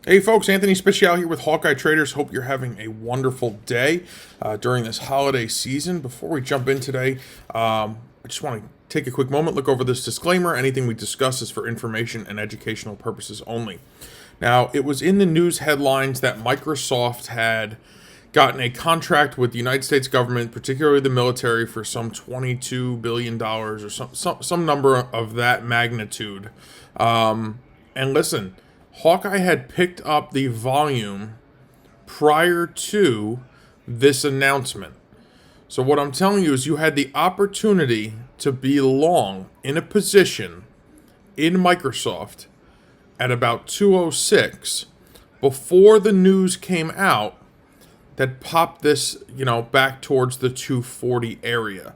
Hey folks, Anthony Speciale here with Hawkeye Traders. Hope you're having a wonderful day during this holiday season. Before we jump in today, I just want to take a quick moment, look over this disclaimer. Anything we discuss is for information and educational purposes only. Now, it was in the news headlines that Microsoft had gotten a contract with the United States government, particularly the military, for some $22 billion or some number of that magnitude. And listen, Hawkeye had picked up the volume prior to this announcement. So what I'm telling you is you had the opportunity to be long in a position in Microsoft at about 206 before the news came out that popped this, back towards the 240 area.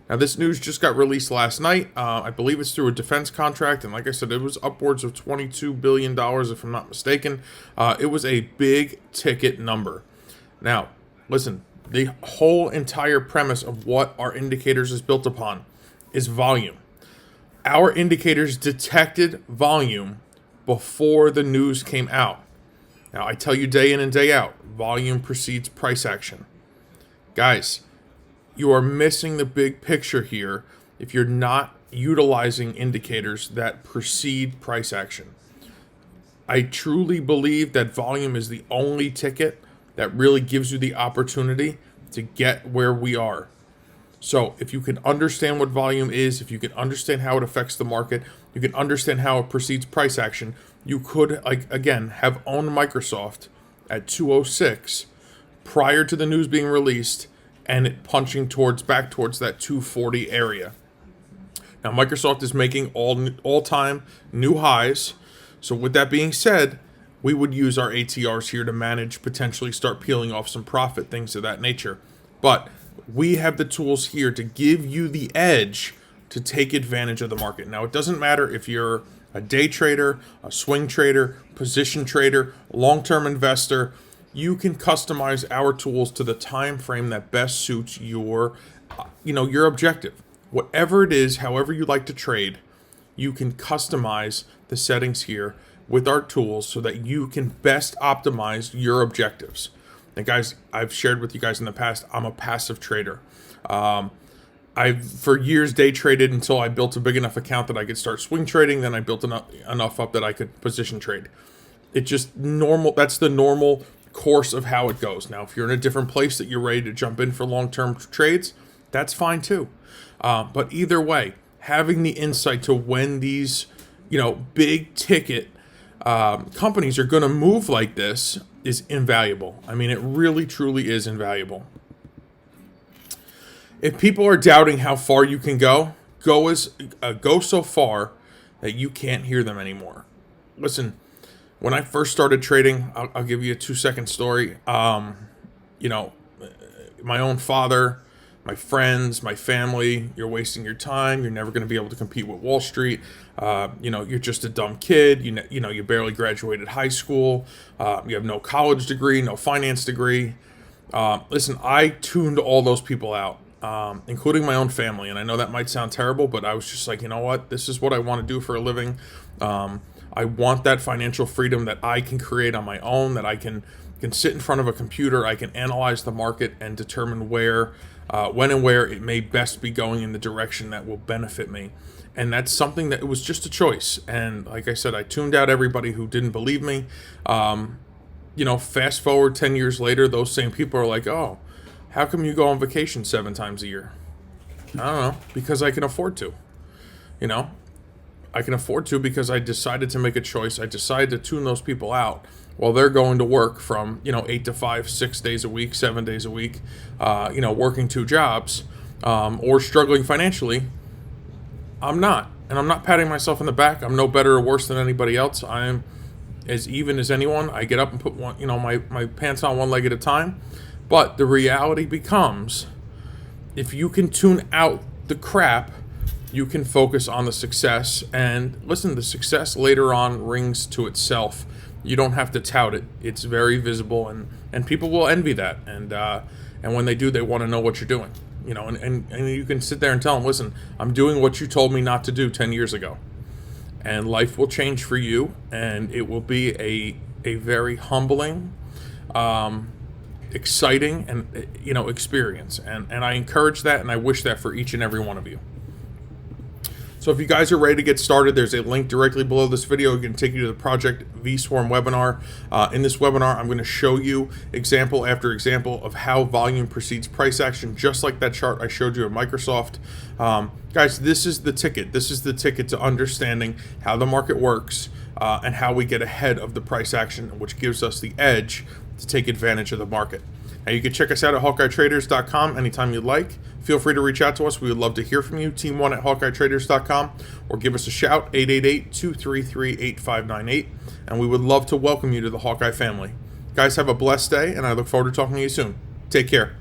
Now, this news just got released last night. I believe it's through a defense contract, and like I said, it was upwards of $22 billion, if I'm not mistaken. It was a big ticket number. Now, listen, the whole entire premise of what our indicators is built upon is volume. Our indicators detected volume before the news came out. Now, I tell you day in and day out, volume precedes price action. Guys, you are missing the big picture here if you're not utilizing indicators that precede price action. I truly believe that volume is the only ticket that really gives you the opportunity to get where we are. So if you can understand what volume is, if you can understand how it affects the market, you can understand how it precedes price action, you could, have owned Microsoft at 206 prior to the news being released and it punching back towards that 240 area. Now, Microsoft is making all-time new highs. So with that being said, we would use our ATRs here to manage, potentially start peeling off some profit, things of that nature. But we have the tools here to give you the edge to take advantage of the market. Now, it doesn't matter if you're a day trader, a swing trader, position trader, long-term investor. You can customize our tools to the time frame that best suits your objective. Whatever it is, however you like to trade, you can customize the settings here with our tools so that you can best optimize your objectives. And guys, I've shared with you guys in the past, I'm a passive trader. I've for years day traded until I built a big enough account that I could start swing trading. Then I built enough up that I could position trade. It just normal. That's the normal course of how it goes. Now, if you're in a different place that you're ready to jump in for long-term trades, that's fine too. But either way, having the insight to when these, big ticket companies are going to move like this is invaluable. I mean, it really, truly is invaluable. If people are doubting how far you can go so far that you can't hear them anymore. Listen, when I first started trading, I'll give you a 2-second story. My own father, my friends, my family, you're wasting your time. You're never going to be able to compete with Wall Street. You're just a dumb kid. You barely graduated high school. You have no college degree, no finance degree. Listen, I tuned all those people out, including my own family. And I know that might sound terrible, but I was just like, you know what? This is what I want to do for a living. I want that financial freedom that I can create on my own, that I can sit in front of a computer, I can analyze the market and determine when and where it may best be going in the direction that will benefit me. And that's something that it was just a choice. And like I said, I tuned out everybody who didn't believe me. Fast forward 10 years later, those same people are like, oh, how come you go on vacation 7 times a year? I don't know, because I can afford to. I can afford to because I decided to make a choice. I decided to tune those people out while they're going to work from, 8 to 5, 6 days a week, 7 days a week, working 2 jobs, or struggling financially. I'm not. And I'm not patting myself on the back. I'm no better or worse than anybody else. I'm as even as anyone. I get up and put my pants on one leg at a time. But the reality becomes, if you can tune out the crap, you can focus on the success. And listen, the success later on rings to itself. You don't have to tout it. It's very visible, and people will envy that. And when they do, they want to know what you're doing. And you can sit there and tell them, listen, I'm doing what you told me not to do 10 years ago. And life will change for you, and it will be a very humbling, exciting, and experience. And I encourage that, and I wish that for each and every one of you. So if you guys are ready to get started, there's a link directly below this video. It can take you to the Project vSwarm webinar. In this webinar, I'm going to show you example after example of how volume precedes price action, just like that chart I showed you at Microsoft. Guys, this is the ticket. This is the ticket to understanding how the market works and how we get ahead of the price action, which gives us the edge to take advantage of the market. Now, you can check us out at HawkeyeTraders.com anytime you'd like. Feel free to reach out to us. We would love to hear from you. Team1 at HawkeyeTraders.com, or give us a shout, 888-233-8598, and we would love to welcome you to the Hawkeye family. Guys, have a blessed day, and I look forward to talking to you soon. Take care.